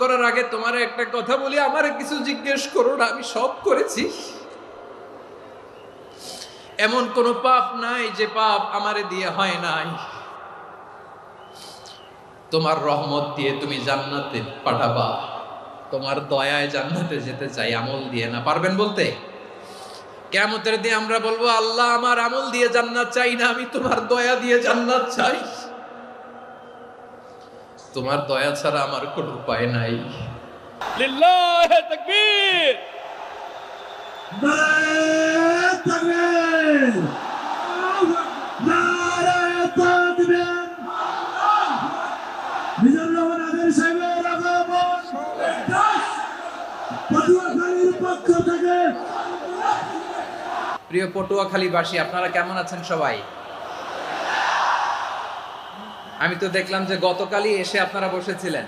করার আগে তোমার একটা কথা বলি, আমারে কিছু জিজ্ঞেস করো না, আমি সব করেছি। এমন কোন পাপ নাই যে পাপ আমারে দিয়ে হয় নাই। তোমার রহমত দিয়ে তুমি জান্নাতে পাঠাবা, তোমার দয়ায় জান্নাতে যেতে চাই, আমল দিয়ে না। পারবেন বলতে? কিয়ামতের দিন আমরা বলবো, আল্লাহ আমার আমল দিয়ে জান্নাত চাই না, আমি তোমার দয়া দিয়ে জান্নাত চাই। তোমার দয়া ছাড়া আমার কোনো উপায় নাই। লিল্লাহি তাকবীর। নারায়ে তাকবীর, নারায়ে তাকবীর। মিজানুর রহমান আদের সাহেবের আগমন পটুয়াখালীর পক্ষ থেকে। প্রিয় পটুয়াখালীবাসী, আপনারা কেমন আছেন সবাই? আমি তো দেখলাম যে গতকালই এসে আপনারা বসেছিলেন।